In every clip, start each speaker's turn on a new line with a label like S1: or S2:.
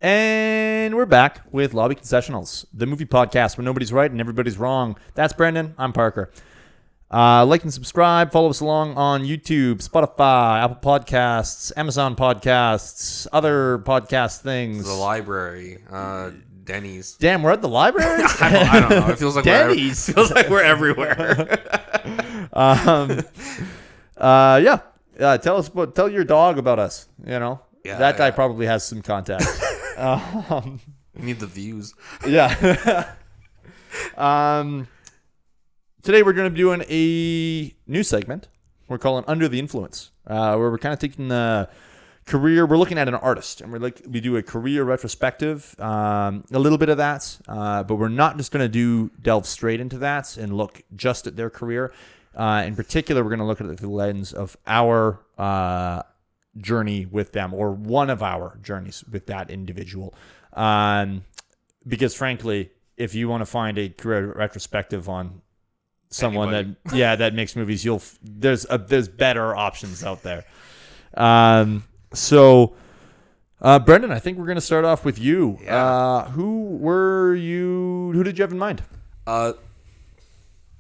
S1: And we're back with Lobby Concessionals, the movie podcast where nobody's right and everybody's wrong. That's Brendon. I'm Parker. Like and subscribe. Follow us along on YouTube, Spotify, Apple Podcasts, Amazon Podcasts, other podcast things.
S2: The library, Denny's.
S1: Damn, we're at the library?
S2: I don't know. It feels like
S1: Denny's.
S2: we're everywhere.
S1: Tell your dog about us. You know, that guy
S2: yeah.
S1: probably has some contacts.
S2: Need the views.
S1: Yeah. Today we're going to be doing a new segment we're calling Under the Influence, where we're kind of taking the career. We're looking at an artist, and we do a career retrospective, a little bit of that, but we're not just going to delve straight into that and look just at their career. In particular, we're going to look at it through the lens of our journey with them, or one of our journeys with that individual. Because frankly, if you want to find a career retrospective on someone that makes movies, there's better options out there. So Brendon, I think we're going to start off with you. Who did you have in mind?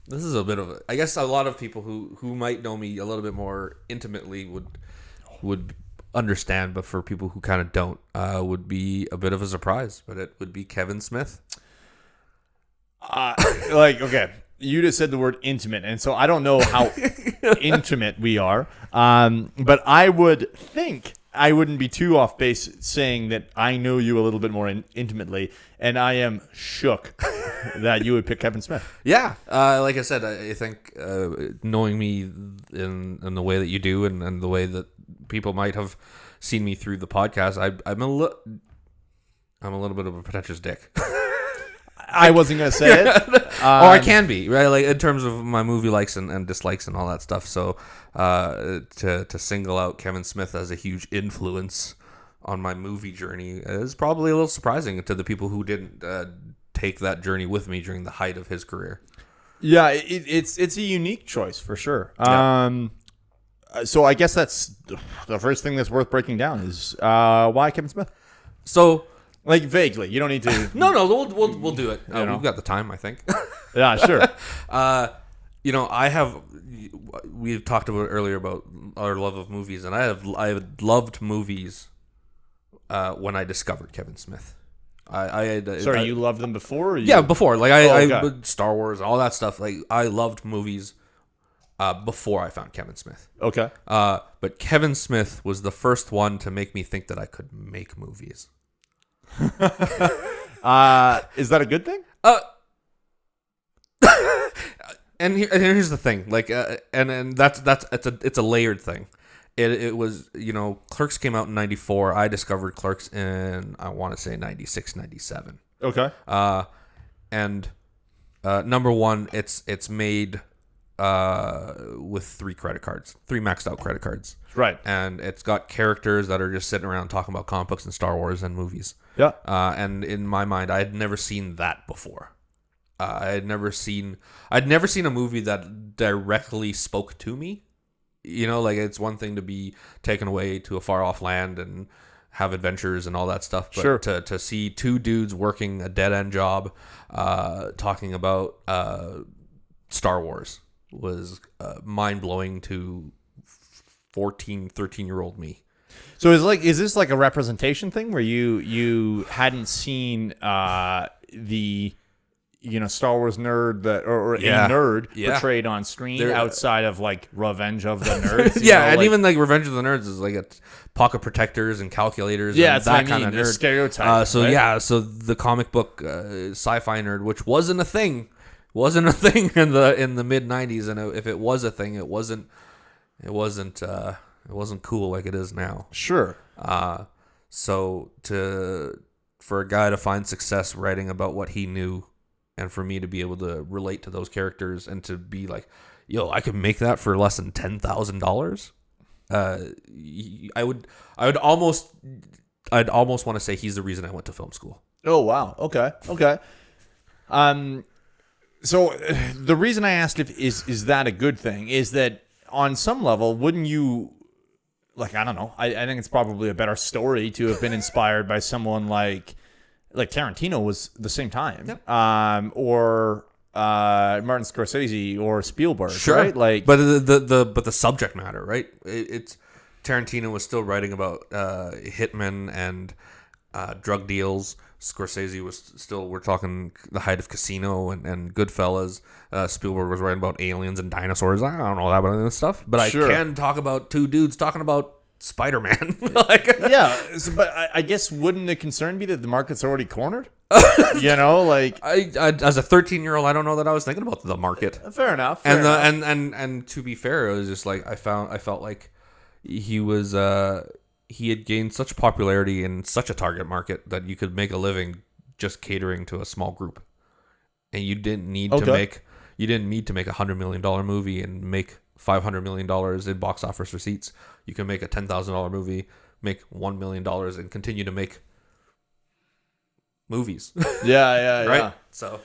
S2: This is a bit of I guess a lot of people who might know me a little bit more intimately would understand, but for people who kind of don't, would be a bit of a surprise. But it would be Kevin Smith.
S1: Okay, you just said the word intimate, and so I don't know how intimate we are. But I would think I wouldn't be too off base saying that I know you a little bit more intimately, and I am shook that you would pick Kevin Smith.
S2: Yeah, like I said, I think knowing me in the way that you do, and the way that people might have seen me through the podcast, I'm a little bit of a pretentious dick.
S1: I wasn't going to say it.
S2: Or I can be, right? Like in terms of my movie likes and dislikes and all that stuff. So to single out Kevin Smith as a huge influence on my movie journey is probably a little surprising to the people who didn't take that journey with me during the height of his career.
S1: Yeah, it's a unique choice for sure.
S2: Yeah.
S1: So I guess that's the first thing that's worth breaking down is why Kevin Smith?
S2: So,
S1: like, vaguely, you don't need to.
S2: No, we'll do it. We've got the time, I think.
S1: Yeah, sure.
S2: We've talked about earlier about our love of movies, and I have loved movies when I discovered Kevin Smith.
S1: You loved them before?
S2: Yeah, before. Like
S1: okay.
S2: Star Wars, all that stuff. Like I loved movies before I found Kevin Smith.
S1: Okay.
S2: But Kevin Smith was the first one to make me think that I could make movies.
S1: Is that a good thing?
S2: And here's the thing, like, and it's a layered thing. It was, Clerks came out in 94. I discovered Clerks in, I want to say 96, 97.
S1: Okay.
S2: And number one, it's made with three maxed out credit cards.
S1: Right.
S2: And it's got characters that are just sitting around talking about comic books and Star Wars and movies.
S1: Yeah.
S2: And in my mind, I had never seen that before. I'd never seen a movie that directly spoke to me. Like it's one thing to be taken away to a far off land and have adventures and all that stuff, but
S1: sure.
S2: to see two dudes working a dead end job, talking about Star Wars was mind blowing to 14, 13-year-old me.
S1: So is this like a representation thing where you hadn't seen the Star Wars nerd a nerd portrayed on screen outside of like Revenge of the Nerds?
S2: Even like Revenge of the Nerds is like a pocket protectors and calculators.
S1: Yeah,
S2: and
S1: it's
S2: that kind of nerd
S1: stereotype.
S2: So the comic book sci-fi nerd, which wasn't a thing in the mid 90s, and if it was a thing, it wasn't cool like it is now.
S1: Sure.
S2: So for a guy to find success writing about what he knew, and for me to be able to relate to those characters and to be like, yo, I could make that for less than $10,000. I'd almost want to say he's the reason I went to film school.
S1: Oh wow. Okay. So the reason I asked if is that a good thing is that on some level, wouldn't you I don't know. I think it's probably a better story to have been inspired by someone like Tarantino was the same time,
S2: Yep.
S1: or Martin Scorsese or Spielberg,
S2: Sure.
S1: right? Like,
S2: but the subject matter, right? It's Tarantino was still writing about hitmen and drug deals. Scorsese was still, we're talking the height of Casino and Goodfellas. Spielberg was writing about aliens and dinosaurs. I don't know that about this stuff, but
S1: Sure.
S2: I can talk about two dudes talking about Spider-Man. Like,
S1: yeah, but I guess wouldn't the concern be that the market's already cornered? You know, like,
S2: I as a 13-year-old, I don't know that I was thinking about the market.
S1: fair enough.
S2: And to be fair, it was just like I felt like he was he had gained such popularity in such a target market that you could make a living just catering to a small group, and you didn't need to make $100 million movie and make $500 million in box office receipts. You can make a $10,000 movie, make $1 million, and continue to make movies.
S1: yeah,
S2: Right?
S1: yeah.
S2: So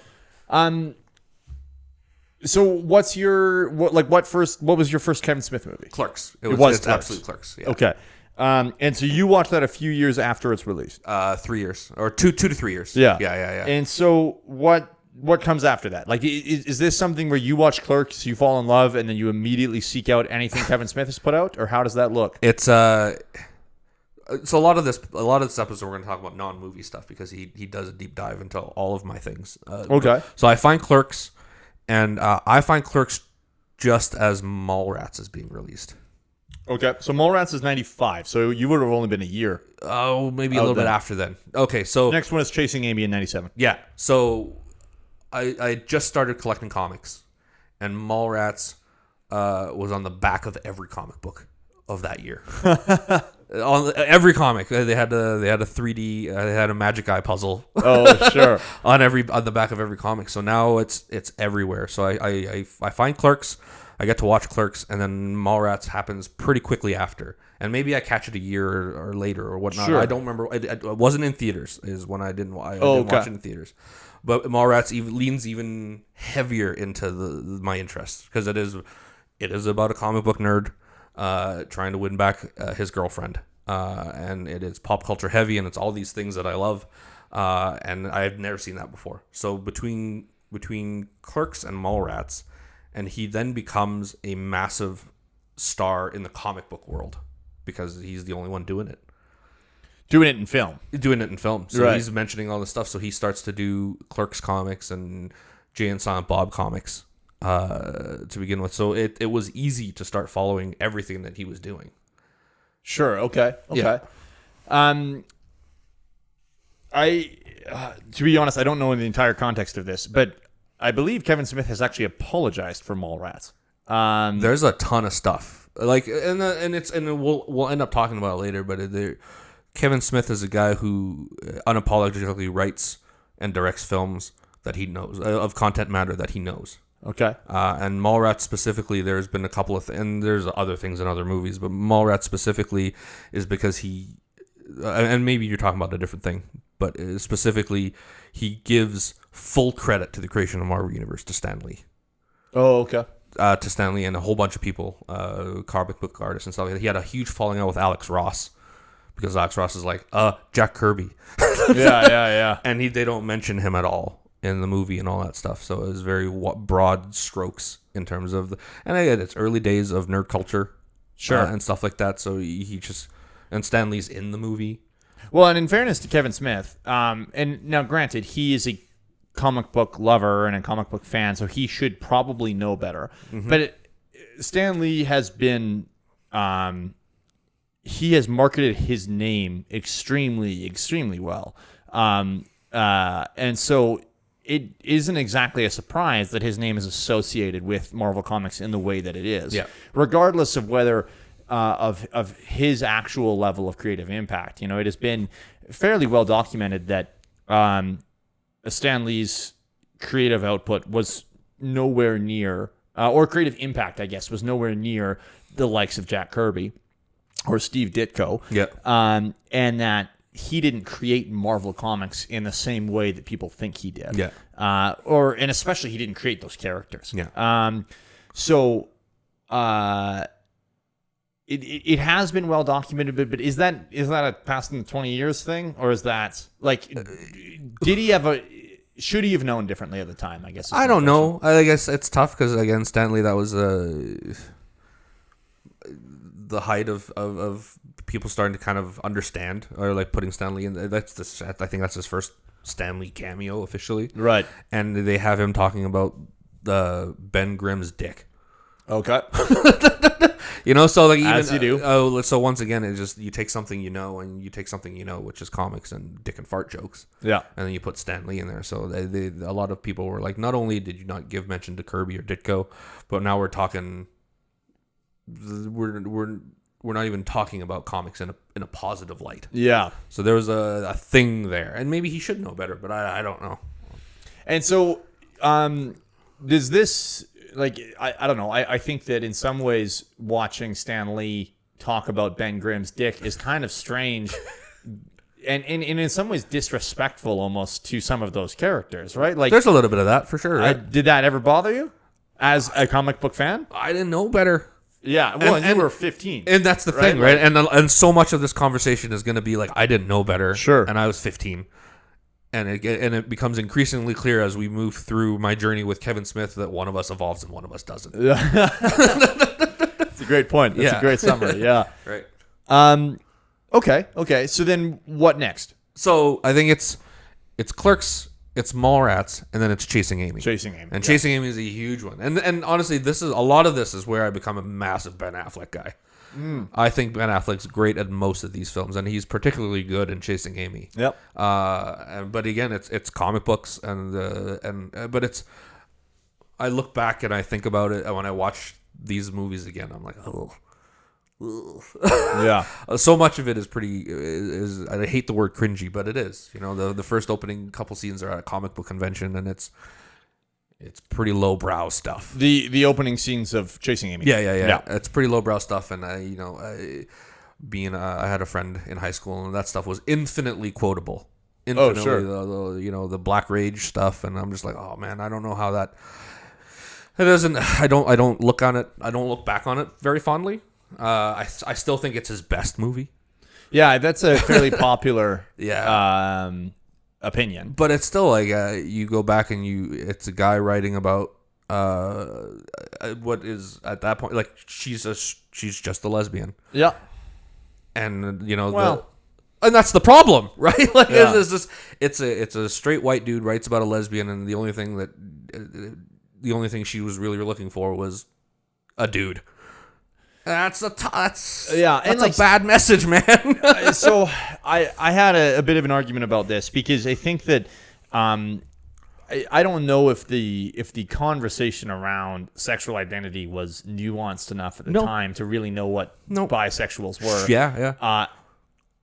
S1: So what was your first Kevin Smith movie?
S2: Clerks.
S1: It was
S2: It's
S1: Clerks.
S2: absolute Clerks. Yeah.
S1: Okay. And so you watched that a few years after its release.
S2: 3 years or two to 3 years.
S1: Yeah.
S2: Yeah.
S1: And so what comes after that? Like, is this something where you watch Clerks, you fall in love, and then you immediately seek out anything Kevin Smith has put out, or how does that look?
S2: It's so a lot of this episode we're going to talk about non-movie stuff because he does a deep dive into all of my things.
S1: Okay.
S2: So I find Clerks, and I find Clerks just as Mallrats is being released.
S1: Okay. So Mallrats is 95, so you would have only been a year.
S2: Oh, maybe a little bit after then. Okay, so
S1: Next one is Chasing Amy in 97.
S2: yeah, so I just started collecting comics, and Mallrats was on the back of every comic book of that year. On every comic, they had a 3D, they had a Magic Eye puzzle.
S1: Oh, sure.
S2: on the back of every comic. So now it's everywhere. So I find Clerks, I get to watch Clerks, and then Mallrats happens pretty quickly after. And maybe I catch it a year or later or whatnot.
S1: Sure.
S2: I don't remember. It wasn't in theaters. Is when I didn't watch it in theaters. But Mallrats leans even heavier into my interest because it is about a comic book nerd trying to win back his girlfriend, and it is pop culture heavy, and it's all these things that I love, and I've never seen that before. So between Clerks and Mallrats, and he then becomes a massive star in the comic book world because he's the only one doing it.
S1: Doing it in film.
S2: So
S1: Right.
S2: he's mentioning all this stuff. So he starts to do Clerks comics and Jay and Silent Bob comics to begin with. So it was easy to start following everything that he was doing.
S1: Sure. Okay.
S2: Yeah.
S1: To be honest, I don't know the entire context of this, but I believe Kevin Smith has actually apologized for Mallrats.
S2: There's a ton of stuff like, and we'll end up talking about it later. But Kevin Smith is a guy who unapologetically writes and directs films that he knows of content matter that he knows.
S1: Okay.
S2: And Mallrats specifically, there's been a couple of and there's other things in other movies, but Mallrats specifically is because he, and maybe you're talking about a different thing, but specifically, he gives full credit to the creation of Marvel Universe to Stan Lee.
S1: Oh, okay.
S2: To Stan Lee and a whole bunch of people, comic book artists and stuff like that. He had a huge falling out with Alex Ross because Alex Ross is like, Jack Kirby.
S1: Yeah.
S2: And they don't mention him at all in the movie and all that stuff. So it was very broad strokes in terms of and again, it's early days of nerd culture,
S1: Sure.
S2: and stuff like that. So he just, and Stan Lee's in the movie.
S1: Well, and in fairness to Kevin Smith, and now granted, he is a comic book lover and a comic book fan, so he should probably know better. Mm-hmm. But Stan Lee has been, he has marketed his name extremely, extremely well. And so it isn't exactly a surprise that his name is associated with Marvel Comics in the way that it is.
S2: Yeah.
S1: Regardless of whether of his actual level of creative impact. It has been fairly well documented that Stan Lee's creative output was nowhere near, or creative impact, I guess, was nowhere near the likes of Jack Kirby or Steve Ditko.
S2: Yeah.
S1: And that he didn't create Marvel Comics in the same way that people think he did.
S2: Yeah.
S1: And especially he didn't create those characters.
S2: Yeah.
S1: it has been well documented, but is that a past in the 20 years thing, or is that like did he have a should he have known differently at the time? I guess
S2: I don't know. I guess it's tough because again, Stanley, that was the height of people starting to kind of understand or like putting Stanley in. I think that's his first Stanley cameo officially,
S1: right?
S2: And they have him talking about Ben Grimm's dick.
S1: Okay.
S2: So like even
S1: as you do.
S2: So once again, it's just you take something and you take something which is comics and dick and fart jokes.
S1: Yeah.
S2: And then you put Stan Lee in there. So a lot of people were like, not only did you not give mention to Kirby or Ditko, but now we're talking. We're not even talking about comics in a positive light.
S1: Yeah.
S2: So there was a thing there, and maybe he should know better, but I don't know.
S1: And so, does this? Like, I don't know. I think that in some ways, watching Stan Lee talk about Ben Grimm's dick is kind of strange and in some ways disrespectful almost to some of those characters, right? Like,
S2: there's a little bit of that for sure, right?
S1: Did that ever bother you as a comic book fan?
S2: I didn't know better.
S1: Yeah, well, and you were 15.
S2: And that's the thing, right? And so much of this conversation is going to be like, I didn't know better.
S1: Sure.
S2: And I was 15. And it becomes increasingly clear as we move through my journey with Kevin Smith that one of us evolves and one of us doesn't.
S1: That's a great point. That's a great summary. Yeah.
S2: Right.
S1: Okay. So then what next?
S2: So I think it's Clerks, it's Mallrats, and then it's Chasing Amy. And Chasing Amy is a huge one. And honestly, a lot of this is where I become a massive Ben Affleck guy. I think Ben Affleck's great at most of these films, and he's particularly good in Chasing Amy.
S1: Yep.
S2: But again, it's comic books, but it's. I look back and I think about it, and when I watch these movies again, I'm like, oh.
S1: Yeah.
S2: So much of it is is I hate the word cringy, but it is. The first opening couple scenes are at a comic book convention, and it's pretty lowbrow stuff.
S1: The opening scenes of Chasing Amy.
S2: Yeah. It's pretty lowbrow stuff, and I had a friend in high school, and that stuff was infinitely quotable. Infinitely,
S1: sure.
S2: The Black Rage stuff, and I'm just like, oh man, I don't know how that. It doesn't. I don't look on it. I don't look back on it very fondly. I still think it's his best movie.
S1: Yeah, that's a fairly popular. Opinion,
S2: but it's still like you go back and it's a guy writing about what is at that point like she's just a lesbian.
S1: Yeah,
S2: and and that's the problem, right? Like it's a straight white dude writes about a lesbian, and the only thing she was really looking for was a dude. That's a bad message, man.
S1: So I had a bit of an argument about this because I think that I don't know if the conversation around sexual identity was nuanced enough at the time to really know what bisexuals were.
S2: Yeah.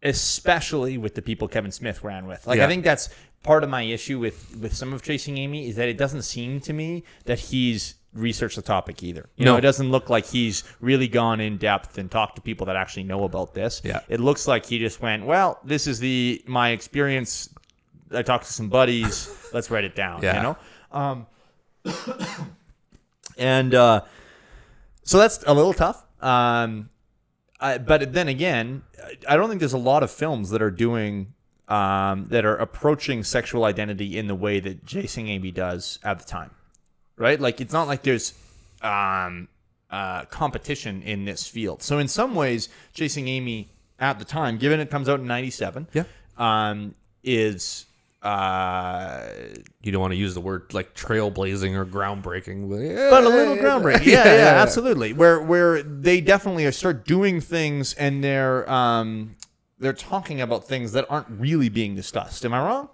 S1: Especially with the people Kevin Smith ran with. I think that's part of my issue with some of Chasing Amy is that it doesn't seem to me that he's researched the topic either. It doesn't look like he's really gone in depth and talked to people that actually know about this.
S2: Yeah.
S1: It looks like he just went, well, this is my experience. I talked to some buddies. Let's write it down.
S2: Yeah.
S1: And so that's a little tough. But then again, I don't think there's a lot of films that are doing that are approaching sexual identity in the way that Chasing Amy does at the time. Right? Like, it's not like there's competition in this field. So in some ways, Chasing Amy at the time, given it comes out in 97, is...
S2: you don't want to use the word like trailblazing or groundbreaking,
S1: but a little groundbreaking. Yeah, absolutely. Where they definitely start doing things, and they're talking about things that aren't really being discussed. Am I wrong?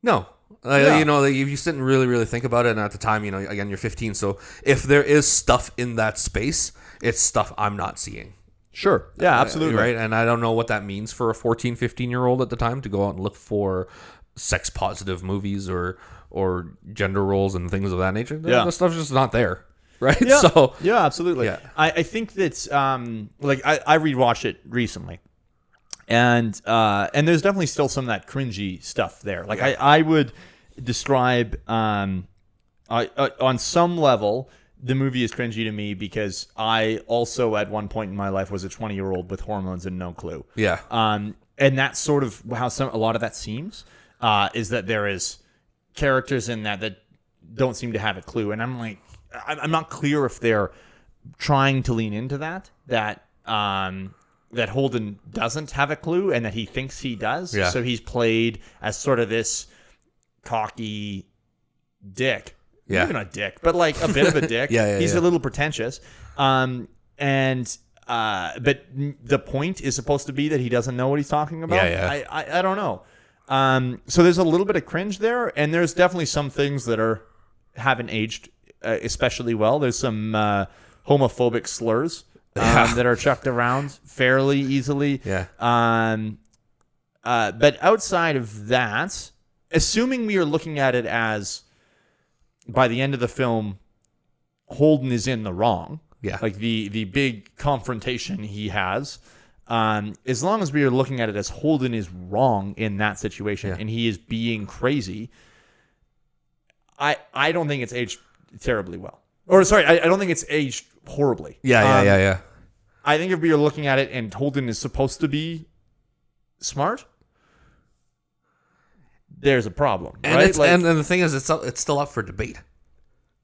S2: No. If you sit and really, really think about it, and at the time, again, you're 15, so if there is stuff in that space, it's stuff I'm not seeing.
S1: Sure. Yeah, absolutely.
S2: Right? And I don't know what that means for a 14, 15-year-old at the time to go out and look for sex-positive movies or gender roles and things of that nature.
S1: Yeah.
S2: The stuff's just not there. Right?
S1: Yeah,
S2: So,
S1: absolutely. Yeah. I think that, I rewatched it recently. And there's definitely still some of that cringy stuff there. I would describe on some level the movie is cringy to me because I also at one point in my life was a 20-year-old with hormones and no clue.
S2: Yeah.
S1: And that's sort of how a lot of that seems, is that there is characters in that don't seem to have a clue. And I'm like, I'm not clear if they're trying to lean into that Holden doesn't have a clue and that he thinks he does.
S2: Yeah.
S1: So he's played as sort of this cocky dick.
S2: Yeah.
S1: Maybe not a dick, but like a bit of a dick. He's a little pretentious. But the point is supposed to be that he doesn't know what he's talking about. I don't know. So there's a little bit of cringe there, and there's definitely some things that haven't aged especially well. There's some homophobic slurs that are chucked around fairly easily.
S2: Yeah.
S1: But outside of that, assuming we are looking at it as by the end of the film, Holden is in the wrong.
S2: Yeah.
S1: Like the big confrontation he has. As long as we are looking at it as Holden is wrong in that situation and he is being crazy, I don't think it's aged terribly well. Or sorry, I don't think it's aged horribly.
S2: Yeah.
S1: I think if we are looking at it and Holden is supposed to be smart, there's a problem, right?
S2: And the thing is, it's still up for debate.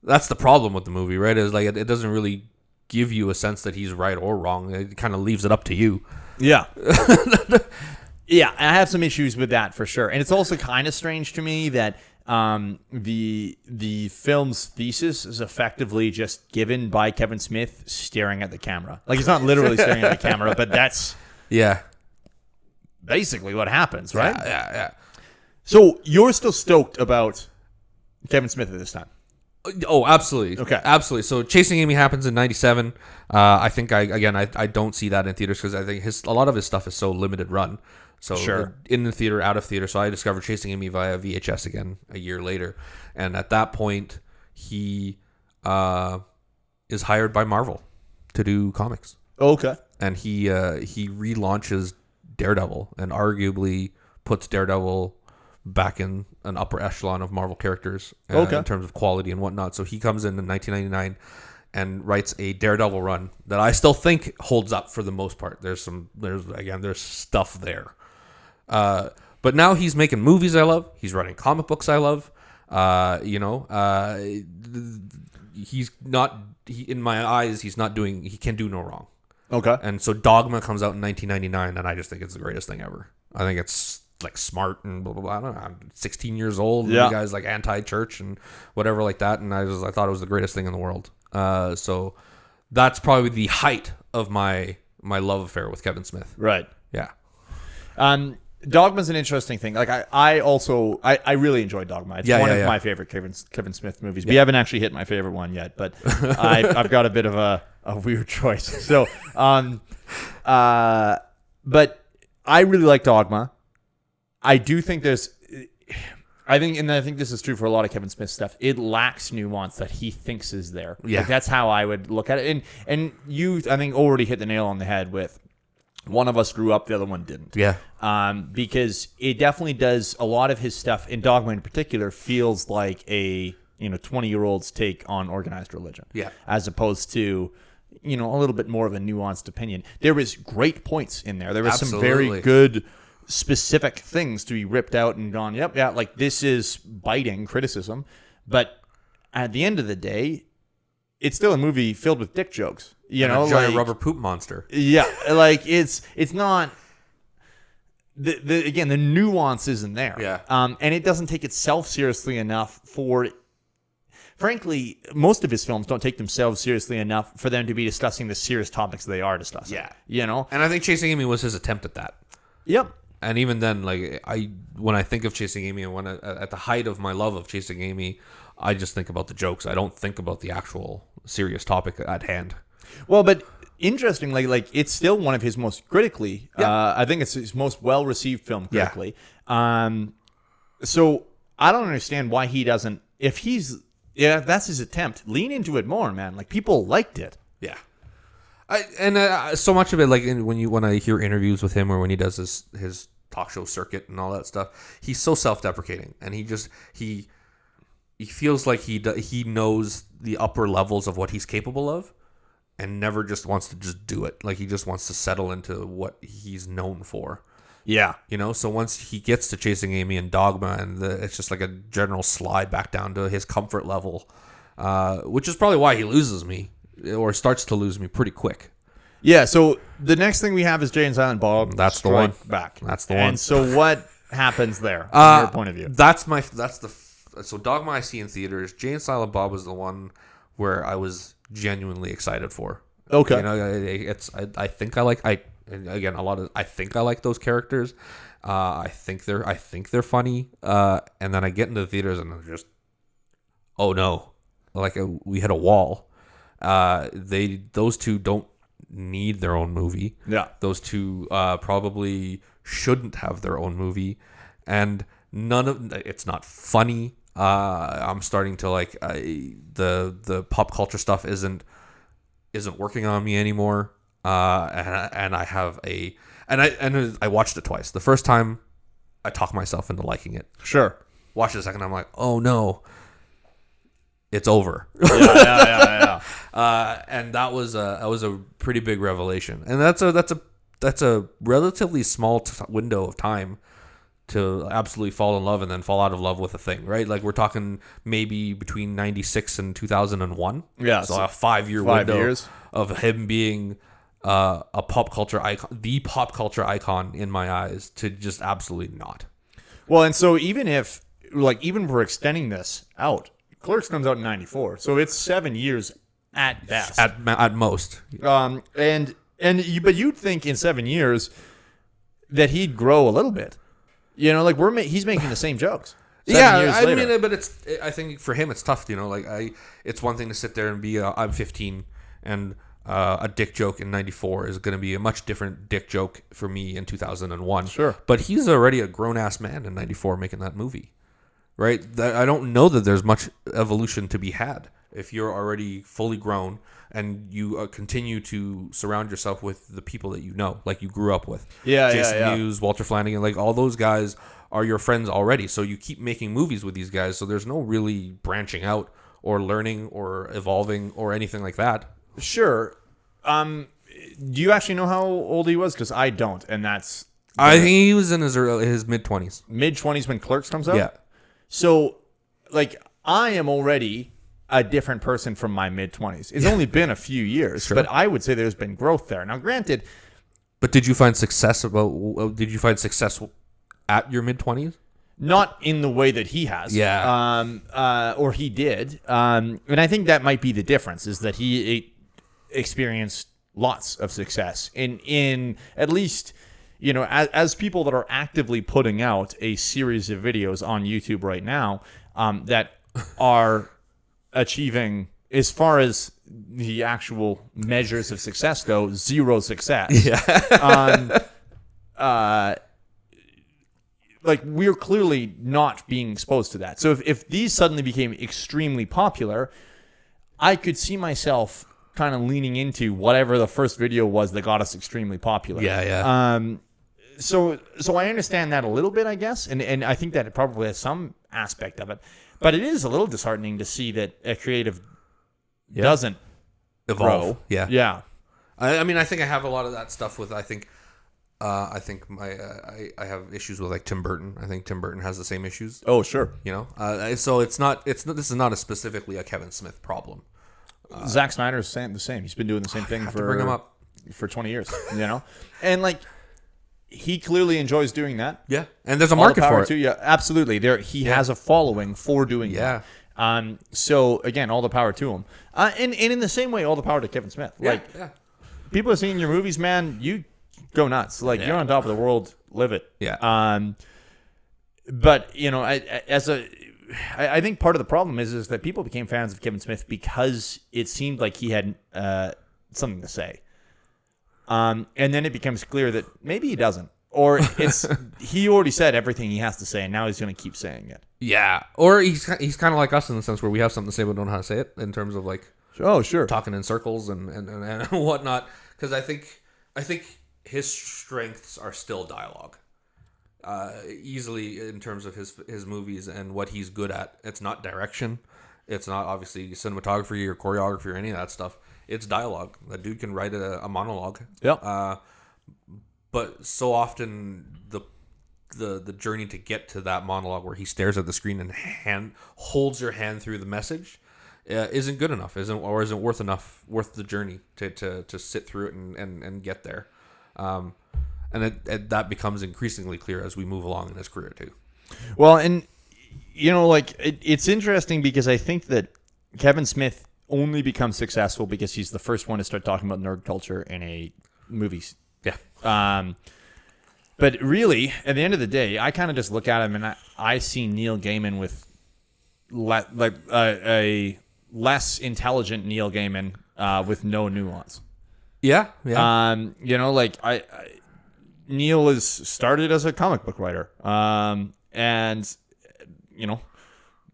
S2: That's the problem with the movie, right? Is like it doesn't really give you a sense that he's right or wrong. It kind of leaves it up to you.
S1: Yeah. Yeah, I have some issues with that for sure. And it's also kind of strange to me that the film's thesis is effectively just given by Kevin Smith staring at the camera. Like, he's not literally staring at the camera, but that's basically what happens, right?
S2: Yeah.
S1: So you're still stoked about Kevin Smith at this time?
S2: Oh, absolutely.
S1: Okay.
S2: Absolutely. So Chasing Amy happens in 97. I think I don't see that in theaters because I think a lot of his stuff is so limited run. So
S1: sure.
S2: In the theater, out of theater. So I discovered Chasing Amy via VHS again a year later. And at that point, he is hired by Marvel to do comics.
S1: Okay.
S2: And he relaunches Daredevil and arguably puts Daredevil back in an upper echelon of Marvel characters in terms of quality and whatnot. So he comes in 1999 and writes a Daredevil run that I still think holds up for the most part. There's stuff there. But now he's making movies I love. He's writing comic books I love. In my eyes, he can do no wrong.
S1: Okay.
S2: And so Dogma comes out in 1999 and I just think it's the greatest thing ever. I think it's like smart and blah blah blah. I don't know. I'm 16 years old. And the guy's like anti-church and whatever like that. And I thought it was the greatest thing in the world. So that's probably the height of my love affair with Kevin Smith.
S1: Right.
S2: Yeah.
S1: Dogma's an interesting thing. Like I really enjoyed Dogma. It's one of my favorite Kevin Smith movies. We haven't actually hit my favorite one yet, but I've got a bit of a weird choice. So, but I really like Dogma. I do think I think this is true for a lot of Kevin Smith stuff. It lacks nuance that he thinks is there.
S2: Yeah.
S1: Like, that's how I would look at it. And you, I think, already hit the nail on the head with one of us grew up, the other one didn't.
S2: Yeah.
S1: Because it definitely does, a lot of his stuff, in Dogma in particular, feels like a 20-year-old's take on organized religion.
S2: Yeah.
S1: As opposed to, a little bit more of a nuanced opinion. There was great points in there. There was some very good specific things to be ripped out and gone, like this is biting criticism. But at the end of the day, it's still a movie filled with dick jokes.
S2: A giant rubber poop monster.
S1: Yeah, like it's not the nuance isn't there.
S2: Yeah.
S1: And it doesn't take itself seriously enough for. Frankly, most of his films don't take themselves seriously enough for them to be discussing the serious topics they are discussing.
S2: Yeah. And I think Chasing Amy was his attempt at that.
S1: Yep.
S2: And even then, like when I think of Chasing Amy and at the height of my love of Chasing Amy, I just think about the jokes. I don't think about the actual serious topic at hand.
S1: Well, but interestingly, like it's still one of his most critically. I think it's his most well-received film critically. Yeah. So I don't understand why he doesn't. If that's his attempt, lean into it more, man. Like people liked it.
S2: Yeah. So much of it, like when I hear interviews with him or when he does his talk show circuit and all that stuff, he's so self-deprecating, and he feels like he knows the upper levels of what he's capable of, and never just wants to just do it. Like he just wants to settle into what he's known for.
S1: Yeah.
S2: You know, so once he gets to Chasing Amy and Dogma, and it's just like a general slide back down to his comfort level, which is probably why he loses me, or starts to lose me pretty quick.
S1: Yeah, so the next thing we have is Jay and Silent Bob.
S2: That's the one.
S1: Back.
S2: That's the one.
S1: And so what happens there from your point of view?
S2: So Dogma I see in theaters. Jay and Silent Bob was the one where I was genuinely excited for.
S1: Okay.
S2: You know, I think I like those characters. I think they're funny. And then I get into the theaters and I'm just, oh no, like we hit a wall. Those two don't need their own movie.
S1: Yeah.
S2: Those two probably shouldn't have their own movie, and it's not funny. I'm starting to like the pop culture stuff isn't working on me anymore. And I watched it twice. The first time I talked myself into liking it.
S1: Sure.
S2: Watched it a second, I'm like, oh no, it's over.
S1: Yeah.
S2: And that was a pretty big revelation, and that's a relatively small window of time to absolutely fall in love and then fall out of love with a thing, right? Like we're talking maybe between 96 and 2001.
S1: Yeah,
S2: so a 5-year window of him being a pop culture icon, the pop culture icon in my eyes, to just absolutely not.
S1: Well, and so even we're extending this out, Clerks comes out in 94, so it's 7 years at best.
S2: At most.
S1: But you'd think in 7 years that he'd grow a little bit. You know, like he's making the same jokes. 7 years later.
S2: Mean, but I think for him it's tough. You know, like it's one thing to sit there and be I'm 15 and a dick joke in 94 is going to be a much different dick joke for me in 2001.
S1: Sure.
S2: But he's already a grown ass man in 94 making that movie. Right? I don't know that there's much evolution to be had if you're already fully grown and you continue to surround yourself with the people that you know, like you grew up with. Jason Mewes, Walter Flanagan, like all those guys are your friends already. So you keep making movies with these guys. So there's no really branching out or learning or evolving or anything like that.
S1: Sure. Do you actually know how old he was? Because I don't, and that's...
S2: I think he was in his mid-20s.
S1: Mid-20s when Clerks comes out?
S2: Yeah.
S1: So, like, I am already a different person from my mid-20s. It's only been a few years, but I would say there's been growth there. Now, granted...
S2: But did you find success at your mid-20s?
S1: Not in the way that he has.
S2: Yeah.
S1: Or he did. And I think that might be the difference, is that he experienced lots of success in at least... You know, as people that are actively putting out a series of videos on YouTube right now that are achieving, as far as the actual measures of success go, zero success. Yeah. Like, we're clearly not being exposed to that. So if these suddenly became extremely popular, I could see myself kind of leaning into whatever the first video was that got us extremely popular.
S2: Yeah.
S1: So I understand that a little bit, I guess, and I think that it probably has some aspect of it. But it is a little disheartening to see that a creative doesn't
S2: evolve.
S1: grow.
S2: Yeah. I mean, I think I have a lot of that stuff with. I think I have issues with like Tim Burton. I think Tim Burton has the same issues.
S1: Oh, sure.
S2: You know, so it's not. This is not specifically a Kevin Smith problem.
S1: Zack Snyder's the same. He's been doing the same thing
S2: bring him up
S1: for 20 years. You know, and like. He clearly enjoys doing that.
S2: Yeah, and there's a market for it.
S1: Too. Yeah, absolutely. He has a following for doing that. So again, all the power to him. And in the same way, all the power to Kevin Smith. People are seeing your movies, man. You go nuts. Like you're on top of the world. Live it.
S2: Yeah.
S1: But you know, I think part of the problem is that people became fans of Kevin Smith because it seemed like he had something to say. And then it becomes clear that maybe he doesn't, or he already said everything he has to say, and now he's going to keep saying it.
S2: Yeah, or he's kind of like us in the sense where we have something to say but don't know how to say it, in terms of like talking in circles and whatnot. Because I think his strengths are still dialogue. easily in terms of his movies and what he's good at. It's not direction. It's not obviously cinematography or choreography or any of that stuff. It's dialogue. That dude can write a monologue.
S1: Yeah.
S2: But so often the journey to get to that monologue where he stares at the screen and holds your hand through the message isn't good enough, isn't worth the journey to sit through it and get there. And that becomes increasingly clear as we move along in his career too.
S1: Well, and like it's interesting because I think that Kevin Smith only becomes successful because he's the first one to start talking about nerd culture in a movies.
S2: Yeah.
S1: But really, at the end of the day, I kind of just look at him and I see Neil Gaiman with a less intelligent Neil Gaiman with no nuance.
S2: Yeah. Yeah.
S1: Neil is started as a comic book writer, and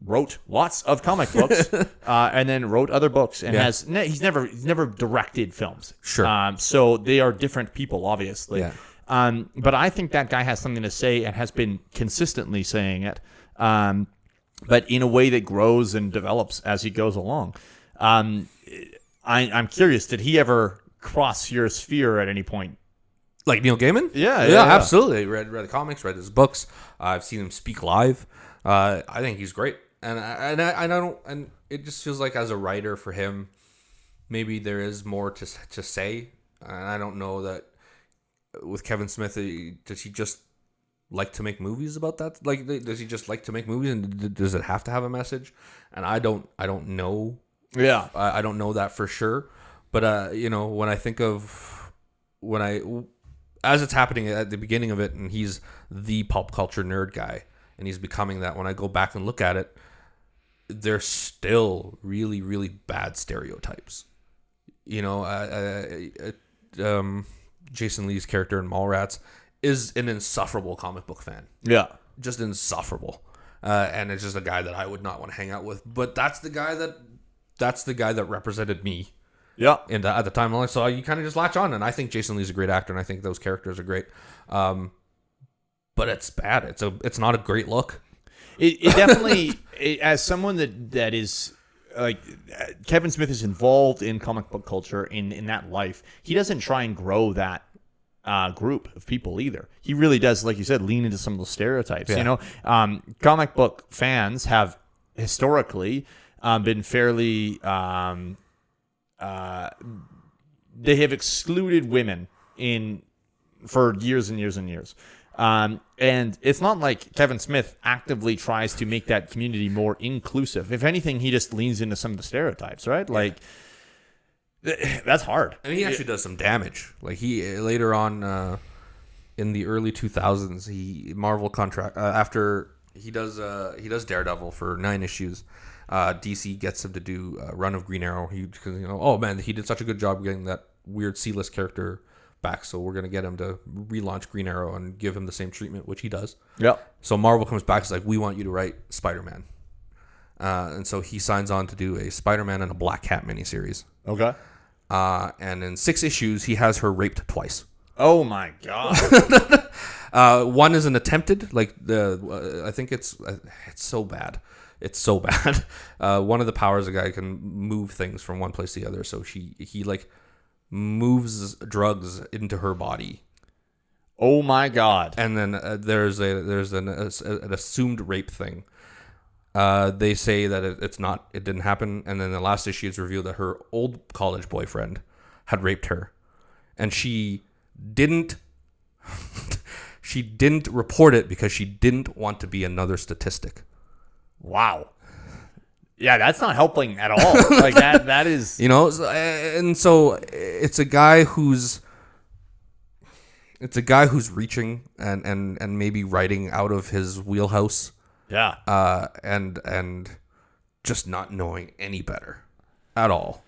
S1: wrote lots of comic books, and then wrote other books, and he's never directed films.
S2: Sure.
S1: So they are different people, obviously.
S2: Yeah.
S1: But I think that guy has something to say and has been consistently saying it, but in a way that grows and develops as he goes along. I'm curious, did he ever cross your sphere at any point?
S2: Like Neil Gaiman?
S1: Yeah.
S2: Absolutely. Read the comics, read his books. I've seen him speak live. I think he's great, and it just feels like as a writer for him, maybe there is more to say. And I don't know that with Kevin Smith, does he just like to make movies about that? Like, does he just like to make movies, and does it have to have a message? And I don't know.
S1: Yeah,
S2: I don't know that for sure. But when I think of as it's happening at the beginning of it, and he's the pop culture nerd guy, and he's becoming that. When I go back and look at it, there's still really, really bad stereotypes. Jason Lee's character in Mallrats is an insufferable comic book fan.
S1: Yeah,
S2: just insufferable, and it's just a guy that I would not want to hang out with. But that's the guy that represented me.
S1: Yeah,
S2: At the time, so you kind of just latch on, and I think Jason Lee's a great actor, and I think those characters are great. But it's bad. It's not a great look.
S1: It definitely, as someone that is like Kevin Smith is involved in comic book culture in that life. He doesn't try and grow that group of people either. He really does, like you said, lean into some of those stereotypes.
S2: Yeah.
S1: Comic book fans have historically been fairly. They have excluded women for years and years and years. And it's not like Kevin Smith actively tries to make that community more inclusive. If anything, he just leans into some of the stereotypes, right? Like, that's hard.
S2: And he actually does some damage. Like, he later on in the early 2000s, Marvel contract after he does Daredevil for 9 issues. DC gets him to do a run of Green Arrow. Because oh man, he did such a good job getting that weird C-list character back, so we're gonna get him to relaunch Green Arrow and give him the same treatment, which he does.
S1: Yeah. So
S2: Marvel comes back, is like, we want you to write Spider-Man, and so he signs on to do a Spider-Man and a Black Cat miniseries.
S1: Okay.
S2: And in 6 issues, he has her raped twice.
S1: Oh my god.
S2: One is an attempted, like I think it's so bad. It's so bad. One of the powers, a guy can move things from one place to the other. So he like moves drugs into her body.
S1: Oh my god!
S2: And then there's an assumed rape thing. They say that it didn't happen. And then the last issue is revealed that her old college boyfriend had raped her, and she didn't. She didn't report it because she didn't want to be another statistic.
S1: Wow. Yeah, that's not helping at all. Like that is,
S2: and so it's a guy who's reaching and maybe writing out of his wheelhouse.
S1: Yeah.
S2: And just not knowing any better at all.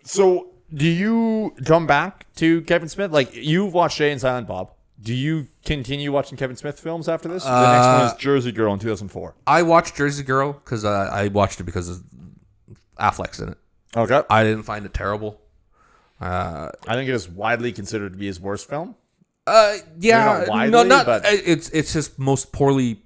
S1: So, do you come back to Kevin Smith? Like, you've watched Jay and Silent Bob. Do you continue watching Kevin Smith films after this? The next one is Jersey Girl in 2004.
S2: I watched Jersey Girl because I watched it because of Affleck's in it.
S1: Okay.
S2: I didn't find it terrible.
S1: I think it is widely considered to be his worst film.
S2: Yeah,
S1: Maybe not widely,
S2: no, not.
S1: but-
S2: It's just most poorly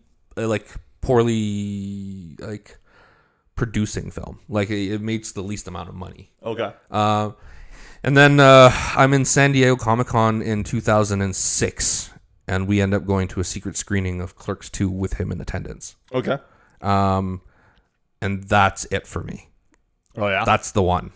S2: producing film. Like it makes the least amount of money.
S1: Okay.
S2: And then I'm in San Diego Comic-Con in 2006, and we end up going to a secret screening of Clerks 2 with him in attendance.
S1: Okay.
S2: And that's it for me.
S1: Oh yeah.
S2: That's the one.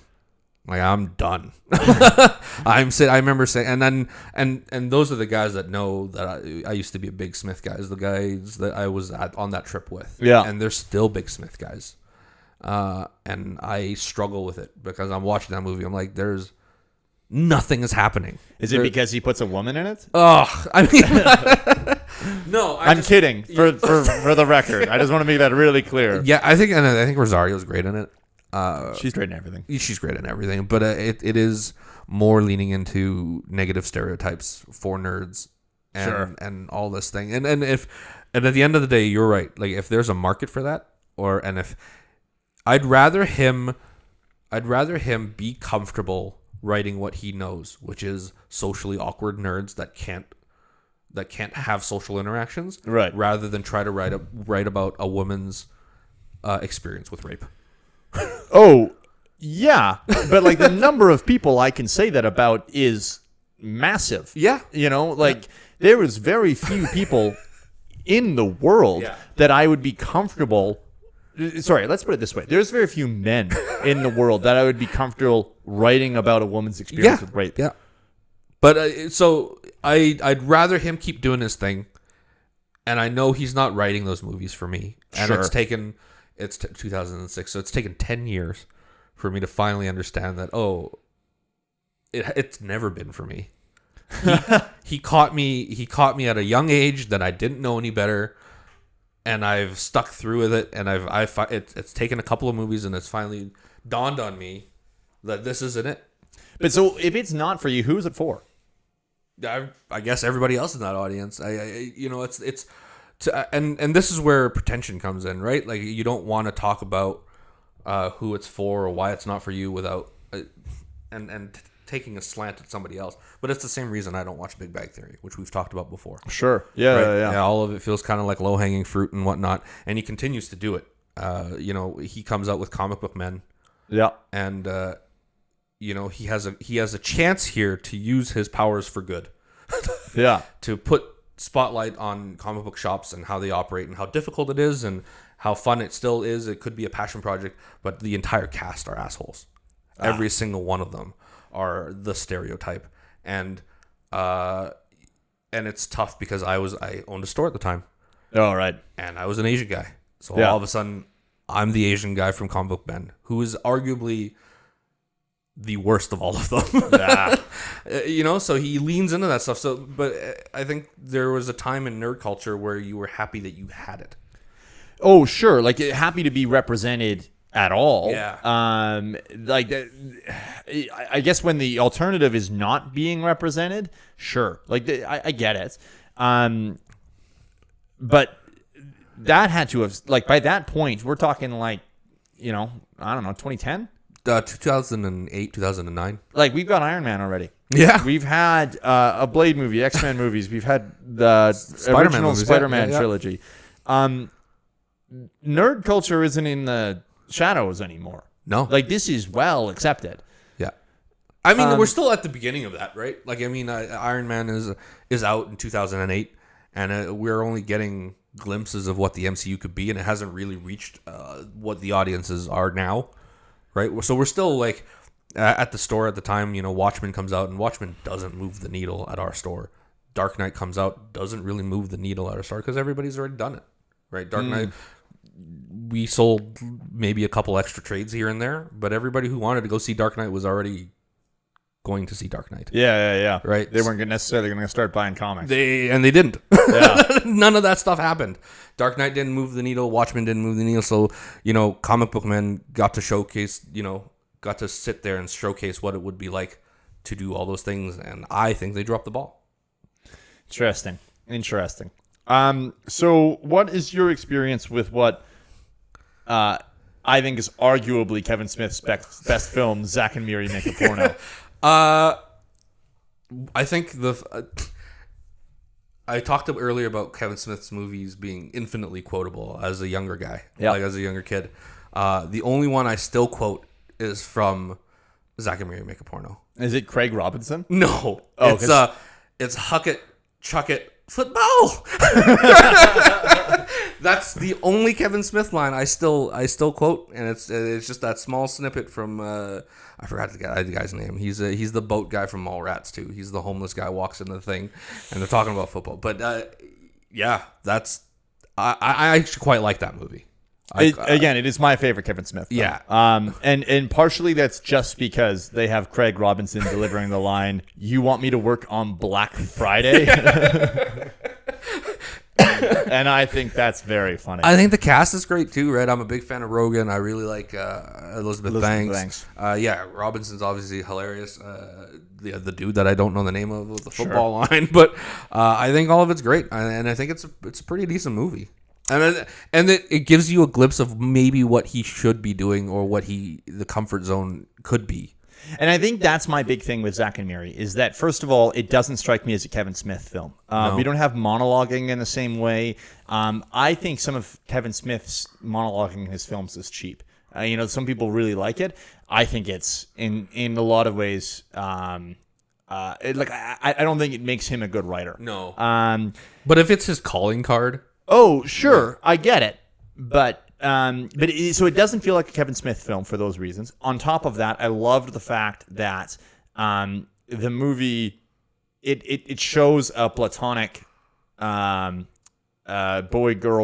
S2: Like I'm done. I remember saying, and then and those are the guys that know that I used to be a big Smith guys. The guys that I was on that trip with.
S1: Yeah.
S2: And they're still big Smith guys. And I struggle with it because I'm watching that movie. I'm like, there's nothing is happening.
S1: Is it because he puts a woman in it?
S2: Oh, I mean, no.
S1: I'm kidding. For the record, I just want to make that really clear.
S2: Yeah, I think Rosario's great in it.
S1: She's great in everything.
S2: She's great in everything, but it is more leaning into negative stereotypes for nerds and and all this thing. And at the end of the day, you're right. Like if there's a market for that, if I'd rather him be comfortable writing what he knows, which is socially awkward nerds that can't have social interactions,
S1: right?
S2: Rather than try to write about a woman's experience with rape.
S1: Oh, yeah, but like the number of people I can say that about is massive.
S2: Yeah,
S1: there was very few people in the world that I would be comfortable. Sorry, let's put it this way. There's very few men in the world that I would be comfortable writing about a woman's experience with rape.
S2: Yeah. But so I'd rather him keep doing his thing, and I know he's not writing those movies for me. And it's 2006, so it's taken 10 years for me to finally understand that. It's never been for me. He caught me at a young age that I didn't know any better. And I've stuck through with it, and it's taken a couple of movies, and it's finally dawned on me that this isn't it.
S1: But so, if it's not for you, who is it for?
S2: I guess everybody else in that audience. And this is where pretension comes in, right? Like you don't want to talk about who it's for or why it's not for you without and taking a slant at somebody else. But it's the same reason I don't watch Big Bang Theory, which we've talked about before.
S1: Sure. Yeah,
S2: right?
S1: yeah.
S2: All of it feels kind of like low-hanging fruit and whatnot. And he continues to do it. He comes out with Comic Book Men.
S1: Yeah.
S2: And, he has a chance here to use his powers for good.
S1: Yeah.
S2: To put spotlight on comic book shops and how they operate and how difficult it is and how fun it still is. It could be a passion project, but the entire cast are assholes. Every single one of them are the stereotype, and it's tough because I owned a store at the time.
S1: Oh, right.
S2: And I was an Asian guy, so
S1: Yeah.
S2: all of a sudden I'm the Asian guy from Comic Book Men, who is arguably the worst of all of them.
S1: Yeah.
S2: So he leans into that stuff. So, but I think there was a time in nerd culture where you were happy that you had it.
S1: Oh, sure. Like happy to be represented at all.
S2: Yeah.
S1: I guess when the alternative is not being represented, sure. Like I get it. But that had to have, like, by that point, we're talking like, I don't know, 2010.
S2: 2008, 2009.
S1: Like we've got Iron Man already.
S2: Yeah.
S1: We've had a Blade movie, X-Men movies. We've had the
S2: Spider-Man
S1: original
S2: movies,
S1: Spider-Man
S2: yeah.
S1: trilogy. Nerd culture isn't in the shadows anymore.
S2: No.
S1: Like this is well accepted.
S2: Yeah. I mean, we're still at the beginning of that, right? Like, I mean, Iron Man is out in 2008, and we're only getting glimpses of what the MCU could be, and it hasn't really reached what the audiences are now, right? So we're still like at the store at the time. Watchmen comes out, and Watchmen doesn't move the needle at our store. Dark Knight comes out, doesn't really move the needle at our store because everybody's already done it, right? Dark Knight, we sold maybe a couple extra trades here and there, but everybody who wanted to go see Dark Knight was already going to see Dark Knight.
S1: Yeah.
S2: Right.
S1: They weren't necessarily going to start buying comics.
S2: They didn't.
S1: Yeah.
S2: None of that stuff happened. Dark Knight didn't move the needle. Watchmen didn't move the needle. So, Comic Book Men got to showcase, got to sit there and showcase what it would be like to do all those things. And I think they dropped the ball.
S1: Interesting. So what is your experience with what I think is arguably Kevin Smith's best film, Zack and Miri Make a Porno?
S2: I think I talked earlier about Kevin Smith's movies being infinitely quotable as a younger guy, like as a younger kid. The only one I still quote is from Zack and Miri Make a Porno.
S1: Is it Craig Robinson?
S2: No, it's Huck it, Chuck it, football. That's the only Kevin Smith line I still quote, and it's just that small snippet from I forgot the guy's name. He's the boat guy from Mallrats too. He's the homeless guy walks into the thing, and they're talking about football. But yeah, that's I actually quite like that movie.
S1: It is my favorite Kevin Smith film.
S2: Yeah.
S1: And partially that's just because they have Craig Robinson delivering the line, "You want me to work on Black Friday?" And I think that's very funny.
S2: I think the cast is great too, right? I'm a big fan of Rogan. I really like Elizabeth Banks. Robinson's obviously hilarious. The dude that I don't know the name of with the football line, but I think all of it's great, and I think it's a pretty decent movie. And it gives you a glimpse of maybe what he should be doing or what the comfort zone could be.
S1: And I think that's my big thing with Zack and Miri is that, first of all, it doesn't strike me as a Kevin Smith film.
S2: No.
S1: We don't have monologuing in the same way. I think some of Kevin Smith's monologuing in his films is cheap. Some people really like it. I think it's, in a lot of ways, I don't think it makes him a good writer.
S2: No. But if it's his calling card...
S1: Oh, sure. I get it. So it doesn't feel like a Kevin Smith film for those reasons. On top of that, I loved the fact that the movie it shows a platonic boy-girl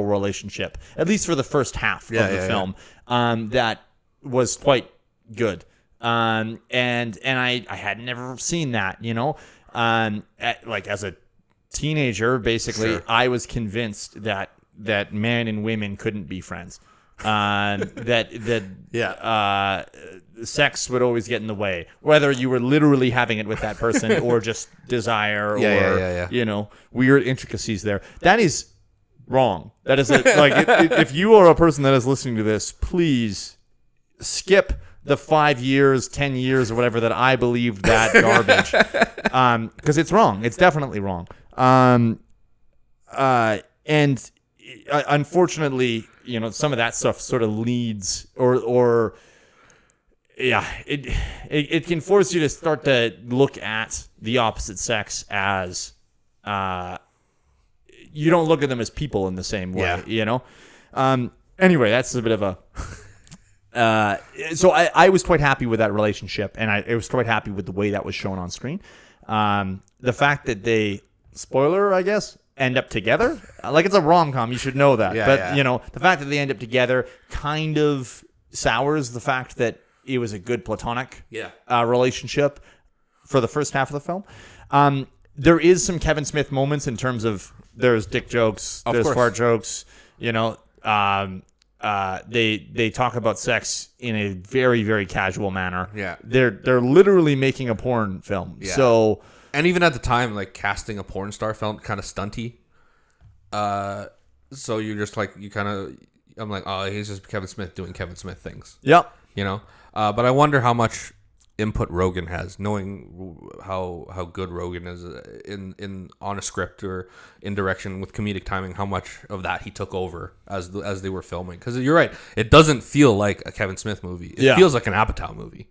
S1: relationship, at least for the first half of the film, that was quite good. And I had never seen that, as a teenager, basically.
S2: Sure.
S1: I was convinced that men and women couldn't be friends. Sex would always get in the way, whether you were literally having it with that person or just desire or weird intricacies there. That is wrong. That is if you are a person that is listening to this, please skip the 5 years, 10 years, or whatever that I believed that garbage, because it's wrong. It's definitely wrong. And unfortunately, some of that stuff sort of leads it can force you to start to look at the opposite sex as you don't look at them as people in the same way, Anyway, that's a bit of a so I was quite happy with that relationship, and I was quite happy with the way that was shown on screen. The fact that they, spoiler, I guess, end up together, like it's a rom-com, you should know that. The fact that they end up together kind of sours the fact that it was a good platonic relationship for the first half of the film. There is some Kevin Smith moments in terms of there's dick jokes, there's fart jokes, they talk about sex in a very, very casual manner.
S2: Yeah.
S1: They're literally making a porn film.
S2: Yeah.
S1: So,
S2: and even at the time, like, casting a porn star felt kind of stunty. So you're just like, I'm like, oh, he's just Kevin Smith doing Kevin Smith things.
S1: Yep.
S2: But I wonder how much input Rogan has, knowing how good Rogan is on a script or in direction with comedic timing, how much of that he took over as they were filming. Because you're right, it doesn't feel like a Kevin Smith movie. It feels like an Apatow movie.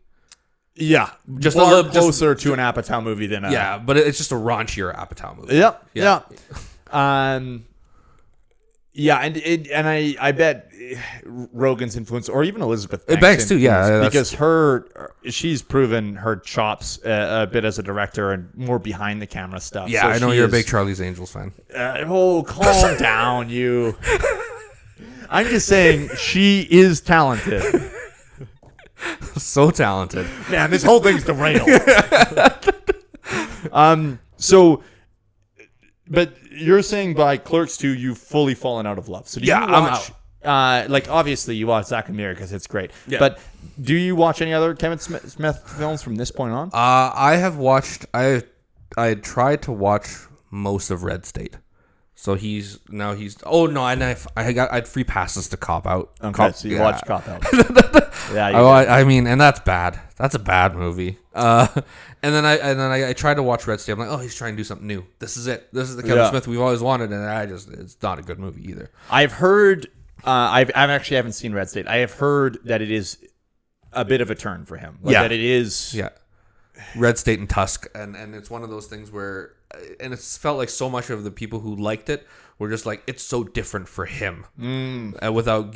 S1: Yeah, just a little closer to an Apatow movie than
S2: but it's just a raunchier Apatow movie.
S1: Yep. Yeah. And I bet Rogan's influence, or even Elizabeth
S2: Banks too,
S1: because she's proven her chops a bit as a director and more behind the camera stuff.
S2: Yeah, so I know you're a big Charlie's Angels fan.
S1: Calm down, you. I'm just saying she is talented.
S2: So talented.
S1: Man, this whole thing's derailed. But you're saying by Clerks 2, you've fully fallen out of love. So do you watch? I'm out. Obviously, you watch Zack and Miri because it's great. Yeah. But do you watch any other Kevin Smith films from this point on?
S2: I have watched. I tried to watch most of Red State. So he's oh no, I had free passes to Cop Out.
S1: Okay, so you watched Cop Out. Yeah,
S2: I mean, and that's bad. That's a bad movie. And then I tried to watch Red State. I'm like, oh, he's trying to do something new. This is it. This is the Kevin Smith we've always wanted, and it's not a good movie either.
S1: I've heard. I actually haven't seen Red State. I have heard that it is a bit of a turn for him. That it is.
S2: Yeah. Red State and Tusk, and it's one of those things where, and it's felt like so much of the people who liked it were just like, it's so different for him, without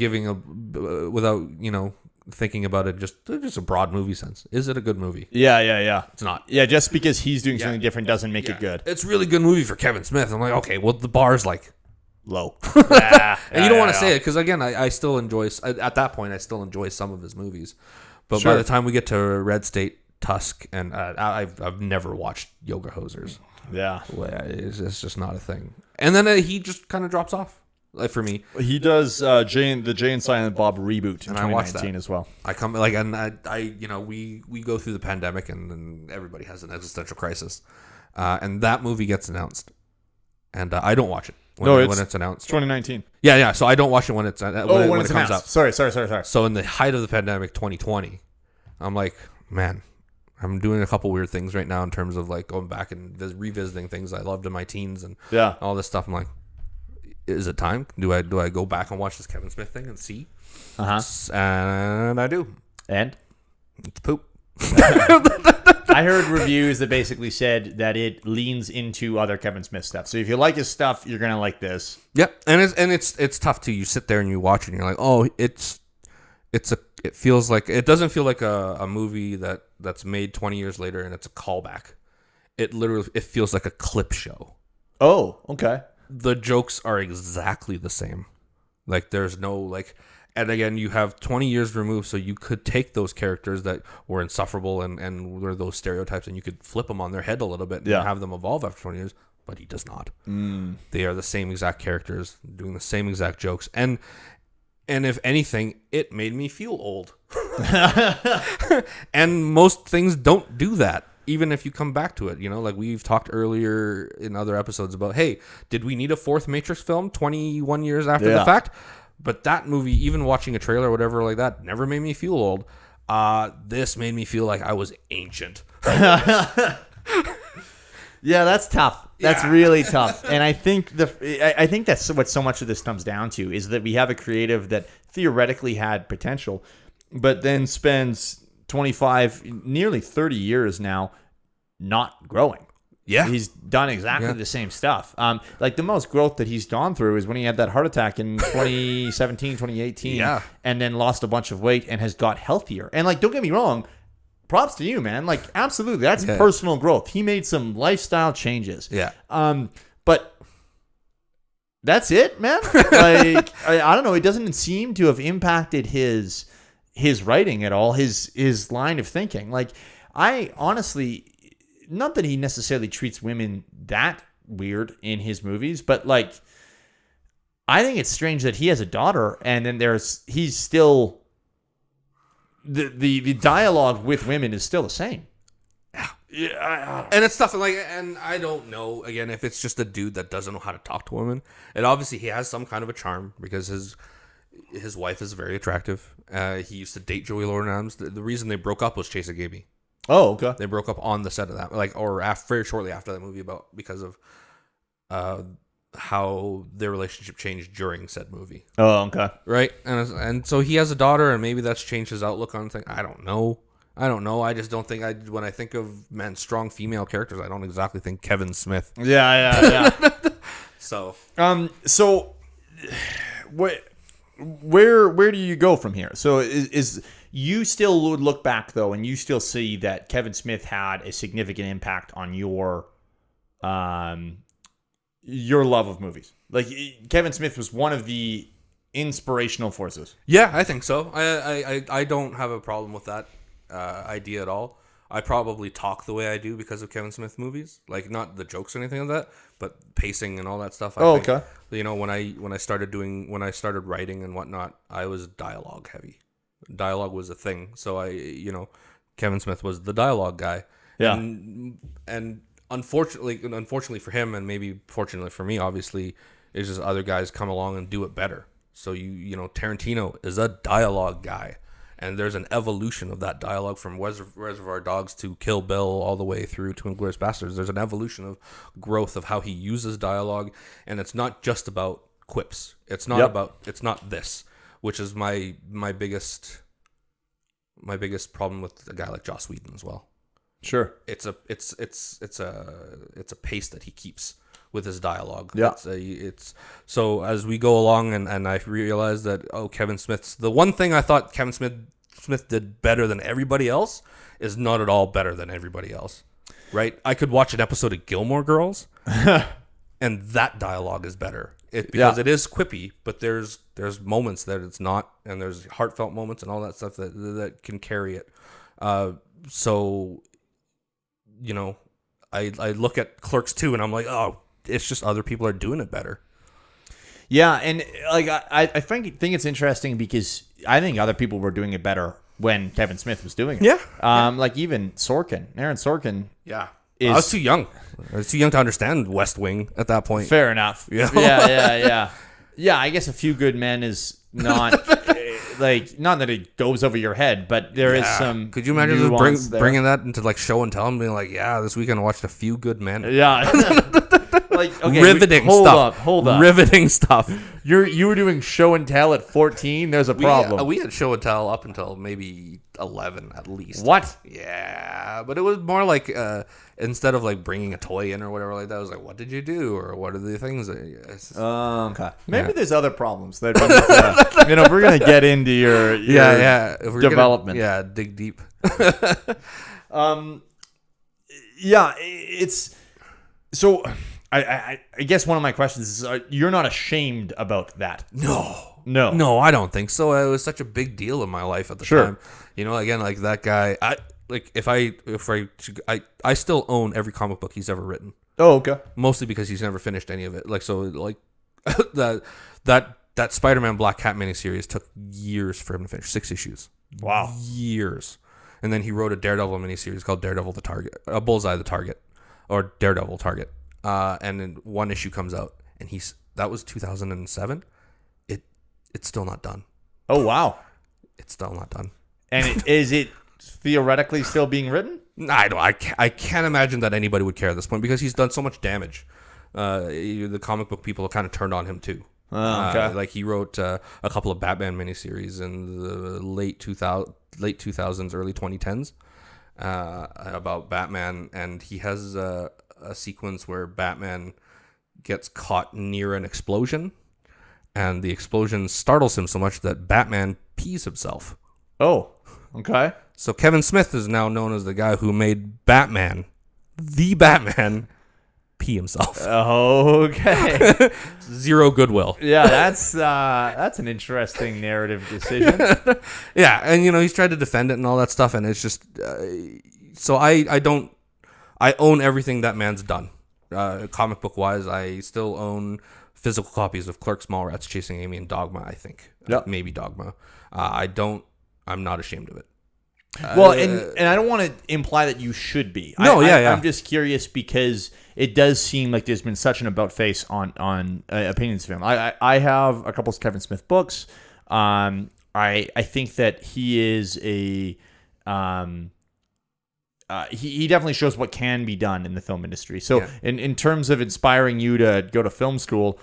S2: thinking about it, just a broad movie sense. Is it a good movie?
S1: Yeah.
S2: It's not.
S1: Yeah, just because he's doing something different doesn't make it good.
S2: It's a really good movie for Kevin Smith. I'm like, okay, well, the bar's like
S1: low.
S2: And you don't want to say it because, again, I still enjoy, at that point, I still enjoy some of his movies. But by the time we get to Red State, Tusk, and I've never watched Yoga Hosers.
S1: Yeah.
S2: It's just not a thing. And then he just kind of drops off. Like, for me,
S1: he does the Jay and Silent Bob reboot in 2019 as well.
S2: I come like, and we go through the pandemic, and everybody has an existential crisis, and that movie gets announced, and I don't watch it when it's announced.
S1: 2019.
S2: Yeah. So I don't watch it when it's when it comes up.
S1: Sorry.
S2: So in the height of the pandemic, 2020, I'm like, man, I'm doing a couple weird things right now in terms of like going back and revisiting things I loved in my teens and all this stuff. I'm like, is it time? Do I go back and watch this Kevin Smith thing and see? And I do.
S1: And
S2: it's poop.
S1: I heard reviews that basically said that it leans into other Kevin Smith stuff. So if you like his stuff, you're gonna like this.
S2: Yep, and it's tough too. You sit there and you watch it and you're like, oh, it feels like, it doesn't feel like a movie that's made 20 years later and it's a callback. It feels like a clip show.
S1: Oh, okay.
S2: The jokes are exactly the same. Like, there's no, like, and again, you have 20 years removed, so you could take those characters that were insufferable and were those stereotypes, and you could flip them on their head a little bit and have them evolve after 20 years, but he does not. They are the same exact characters, doing the same exact jokes, and if anything, it made me feel old. And most things don't do that. Even if you come back to it, like we've talked earlier in other episodes about, hey, did we need a fourth Matrix film 21 years after the fact? But that movie, even watching a trailer or whatever like that, never made me feel old. This made me feel like I was ancient.
S1: Yeah, that's tough. That's really tough. And I think I think that's what so much of this comes down to, is that we have a creative that theoretically had potential, but then spends 25, nearly 30 years now not growing.
S2: Yeah.
S1: He's done exactly the same stuff. Like the most growth that he's gone through is when he had that heart attack in 2017, 2018, and then lost a bunch of weight and has got healthier. And like, don't get me wrong, props to you, man. Like, absolutely, that's personal growth. He made some lifestyle changes.
S2: Yeah.
S1: But that's it, man. Like, I don't know. It doesn't seem to have impacted his writing at all, his line of thinking. Like, I honestly, not that he necessarily treats women that weird in his movies, but like, I think it's strange that he has a daughter and then he's still, the dialogue with women is still the same.
S2: Yeah, and it's tough. Like, and I don't know, again, if it's just a dude that doesn't know how to talk to women. And obviously he has some kind of a charm because his wife is very attractive. He used to date Joey Lauren Adams. The reason they broke up was Chase of Gaby.
S1: Oh, okay.
S2: They broke up on the set of that, very shortly after that movie, because of how their relationship changed during said movie.
S1: Oh, okay.
S2: Right, and so he has a daughter, and maybe that's changed his outlook on things. I don't know. I just don't think when I think of strong female characters, I don't exactly think Kevin Smith.
S1: Yeah.
S2: So
S1: where do you go from here? So is you still would look back though, and you still see that Kevin Smith had a significant impact on your love of movies? Like, Kevin Smith was one of the inspirational forces.
S2: Yeah, I think so. I don't have a problem with that idea at all. I probably talk the way I do because of Kevin Smith movies, like not the jokes or anything like that, but pacing and all that stuff. I think,
S1: okay.
S2: When I started writing and whatnot, I was dialogue heavy. Dialogue was a thing, so Kevin Smith was the dialogue guy.
S1: Yeah,
S2: and unfortunately for him, and maybe fortunately for me, obviously, is just other guys come along and do it better. So you know, Tarantino is a dialogue guy, and there's an evolution of that dialogue from Reservoir Dogs to Kill Bill all the way through to Inglourious Basterds. There's an evolution of growth of how he uses dialogue, and it's not just about quips. It's not it's not this, which is my biggest problem with a guy like Joss Whedon as well.
S1: Sure.
S2: It's a pace that he keeps with his dialogue.
S1: Yeah.
S2: It's so as we go along, and I realize that Kevin Smith's the one thing I thought Kevin Smith did better than everybody else is not at all better than everybody else. Right? I could watch an episode of Gilmore Girls, and that dialogue is better. Because it is quippy, but there's moments that it's not, and there's heartfelt moments and all that stuff that can carry it. So, you know, I look at Clerks 2 and I'm like, oh, it's just other people are doing it better.
S1: Yeah, and like I think it's interesting because I think other people were doing it better when Kevin Smith was doing it.
S2: Yeah.
S1: Like even Aaron Sorkin.
S2: Yeah. I was too young. I was too young to understand West Wing at that point.
S1: Fair enough. Yeah. Yeah, I guess A Few Good Men is not like, not that it goes over your head, but there is some.
S2: Could you imagine just bringing that into like show and tell and being like, yeah, this weekend I watched A Few Good Men.
S1: Yeah. Like, okay,
S2: riveting stuff. Hold up. Riveting stuff.
S1: You were doing show and tell at 14. There's a problem.
S2: We had show and tell up until maybe 11 at least.
S1: What?
S2: Yeah, but it was more like instead of like bringing a toy in or whatever like that, it was like, what did you do or what are the things?
S1: Okay. Maybe there's other problems that you know. If we're gonna get into your
S2: if we're
S1: development,
S2: dig deep.
S1: It's so. I guess one of my questions is, you're not ashamed about that?
S2: No, I don't think so. It was such a big deal in my life at the time. You know, again, like that guy. I still own every comic book he's ever written.
S1: Oh, okay.
S2: Mostly because he's never finished any of it. Like so, like that Spider-Man Black Cat miniseries took years for him to finish. 6 issues.
S1: Wow,
S2: years. And then he wrote a Daredevil miniseries called Daredevil the Target, Bullseye the Target, or Daredevil Target. And then one issue comes out, and that was 2007. It's still not done.
S1: Oh wow,
S2: it's still not done.
S1: And is it theoretically still being written?
S2: I can't imagine that anybody would care at this point because he's done so much damage. The comic book people have kind of turned on him too.
S1: Okay.
S2: Like he wrote a couple of Batman miniseries in the late 2000s, early 2010s about Batman, and he has a sequence where Batman gets caught near an explosion, and the explosion startles him so much that Batman pees himself.
S1: Oh, okay.
S2: So Kevin Smith is now known as the guy who made Batman, the Batman, pee himself.
S1: Okay.
S2: Zero goodwill.
S1: Yeah, that's an interesting narrative decision.
S2: Yeah, and you know he's tried to defend it and all that stuff, and it's just so I own everything that man's done. Comic book wise, I still own physical copies of Clerks, Mallrats, Chasing Amy, and Dogma. I think, maybe Dogma. I'm not ashamed of it.
S1: Well, and I don't want to imply that you should be.
S2: No,
S1: I'm just curious because it does seem like there's been such an about face on opinions of him. I have a couple of Kevin Smith books. I think that he is a he definitely shows what can be done in the film industry. So in terms of inspiring you to go to film school,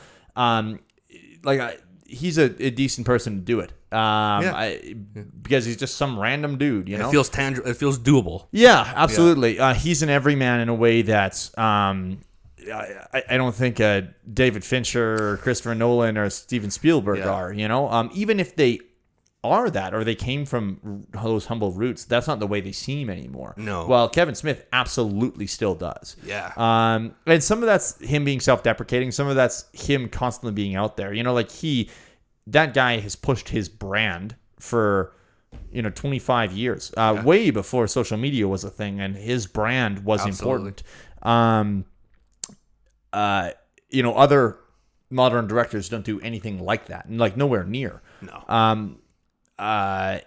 S1: he's a decent person to do it. Because he's just some random dude, you know.
S2: It feels tangible. It feels doable.
S1: Yeah, absolutely. He's an everyman in a way that's I don't think David Fincher or Christopher Nolan or Steven Spielberg are. You know, even if they are that or they came from those humble roots, that's not the way they seem anymore.
S2: No.
S1: Well, Kevin Smith absolutely still does.
S2: Yeah.
S1: And some of that's him being self-deprecating. Some of that's him constantly being out there. You know, like that guy has pushed his brand for 25 years, way before social media was a thing, and his brand was important. Other modern directors don't do anything like that, and like nowhere near.
S2: No.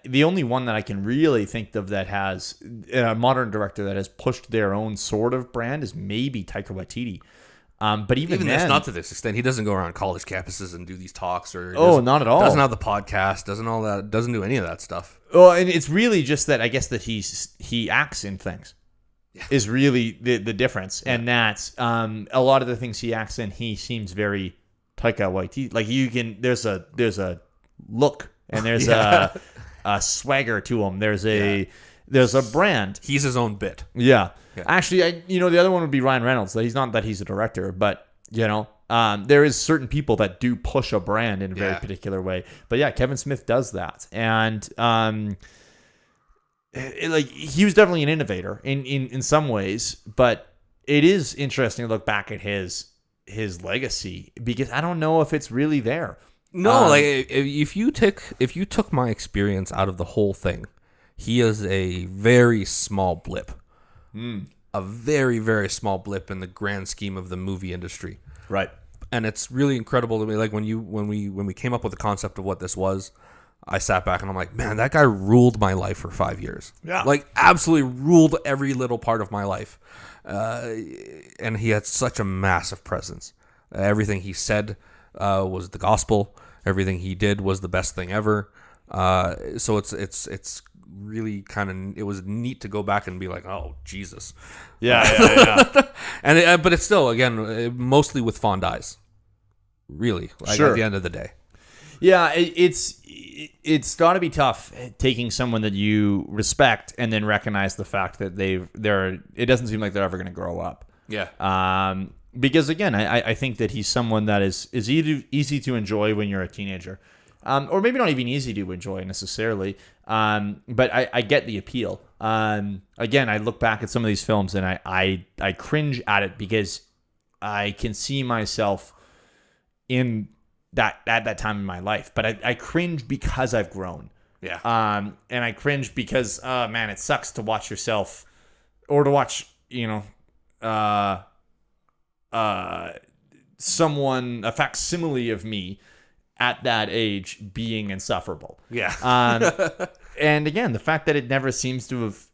S1: the only one that I can really think of that has a modern director that has pushed their own sort of brand is maybe Taika Waititi. But even then,
S2: that's not to this extent. He doesn't go around college campuses and do these talks, or
S1: not at all.
S2: Doesn't have the podcast. Doesn't do any of that stuff.
S1: Well, and it's really just that I guess that he acts in things is really the difference, and that's a lot of the things he acts in. He seems very Taika Waititi. Like there's a look and there's a swagger to him. There's a brand.
S2: He's his own bit.
S1: Yeah. Actually, the other one would be Ryan Reynolds. He's not that he's a director, but there is certain people that do push a brand in a very particular way. But yeah, Kevin Smith does that, and he was definitely an innovator in some ways. But it is interesting to look back at his legacy because I don't know if it's really there.
S2: No, if you took my experience out of the whole thing, he is a very small blip. A very, very small blip in the grand scheme of the movie industry.
S1: Right.
S2: And it's really incredible to me. Like when we came up with the concept of what this was, I sat back and I'm like, man, that guy ruled my life for 5 years.
S1: Yeah.
S2: Like absolutely ruled every little part of my life. And he had such a massive presence. Everything he said was the gospel. Everything he did was the best thing ever. So it's really it was neat to go back and be like, oh Jesus,
S1: yeah.
S2: And but it's still again mostly with fond eyes, really. Like,
S1: sure.
S2: At the end of the day,
S1: yeah, it's got to be tough taking someone that you respect and then recognize the fact that it doesn't seem like they're ever going to grow up.
S2: Yeah.
S1: Because again, I think that he's someone that is easy to enjoy when you're a teenager. Or maybe not even easy to enjoy necessarily, but I get the appeal. Again, I look back at some of these films and I cringe at it because I can see myself in that at that time in my life. But I cringe because I've grown.
S2: Yeah.
S1: And I cringe because man, it sucks to watch yourself or to watch someone, a facsimile of me at that age being insufferable.
S2: Yeah.
S1: And again, the fact that it never seems to have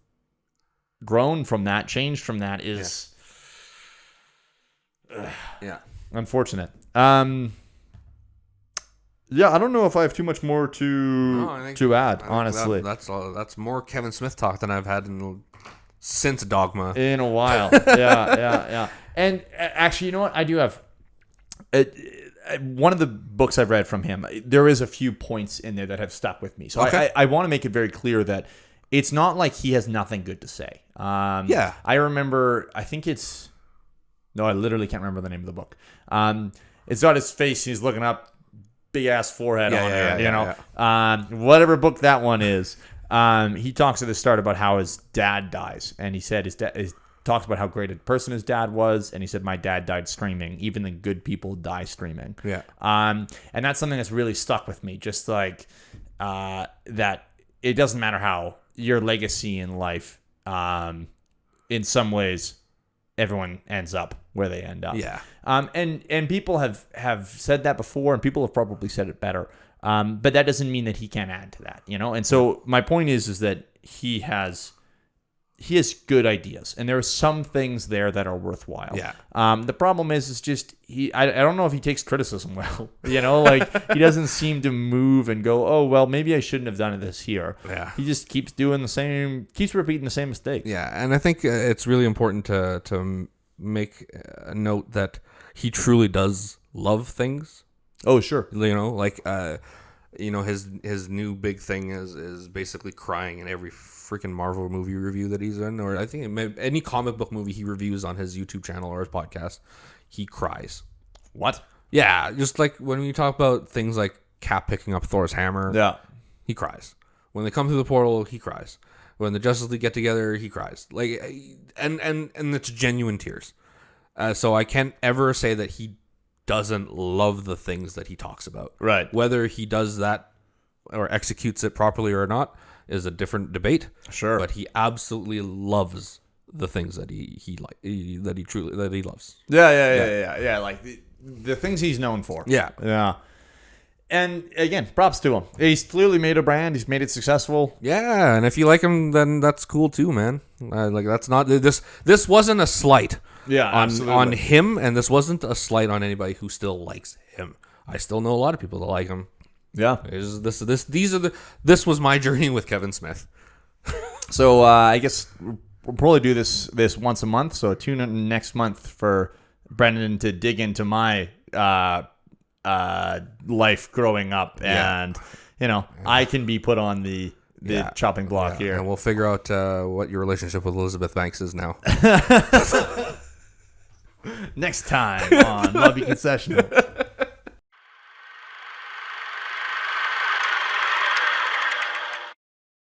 S1: grown from that, changed from that is unfortunate. Yeah, I don't know if I have too much more to add, honestly.
S2: That's more Kevin Smith talk than I've had since Dogma.
S1: In a while. Yeah. And actually, you know what? I do have one of the books I've read from him, there is a few points in there that have stuck with me. So okay. I want to make it very clear that it's not like he has nothing good to say. I remember, I literally can't remember the name of the book. It's got his face, he's looking up, big ass forehead on there, whatever book that one is. He talks at the start about how his dad dies, and he said his talks about how great a person his dad was, and he said, my dad died streaming. Even the good people die streaming. Yeah. And that's something that's really stuck with me. Just like that it doesn't matter how your legacy in life, in some ways, everyone ends up where they end up. Yeah. And people have said that before, and people have probably said it better. But that doesn't mean that he can't add to that, And so my point is that he has good ideas, and there are some things there that are worthwhile. Yeah. The problem is just I don't know if he takes criticism well. Like he doesn't seem to move and go, oh well, maybe I shouldn't have done this here. Yeah. He just keeps keeps repeating the same mistakes.
S2: Yeah, and I think it's really important to make a note that he truly does love things.
S1: Oh sure.
S2: His new big thing is basically crying in every freaking Marvel movie review that he's in, or I think any comic book movie he reviews on his YouTube channel or his podcast, he cries.
S1: What?
S2: Yeah, just like when we talk about things like Cap picking up Thor's hammer, he cries. When they come through the portal, he cries. When the Justice League get together, he cries. Like, and it's genuine tears. So I can't ever say that he doesn't love the things that he talks about. Right. Whether he does that or executes it properly or not is a different debate. Sure. But he absolutely loves the things that he loves.
S1: Yeah. Like the things he's known for. Yeah. And again, props to him. He's clearly made a brand. He's made it successful.
S2: Yeah, and if you like him, then that's cool too, man. Like that's not this. This wasn't a slight on him, and this wasn't a slight on anybody who still likes him. I still know a lot of people that like him.
S1: Yeah.
S2: This was my journey with Kevin Smith.
S1: So I guess we'll probably do this once a month. So tune in next month for Brendon to dig into my life growing up, and I can be put on the chopping block here,
S2: and we'll figure out what your relationship with Elizabeth Banks is now.
S1: Next time on Lobby Concessional.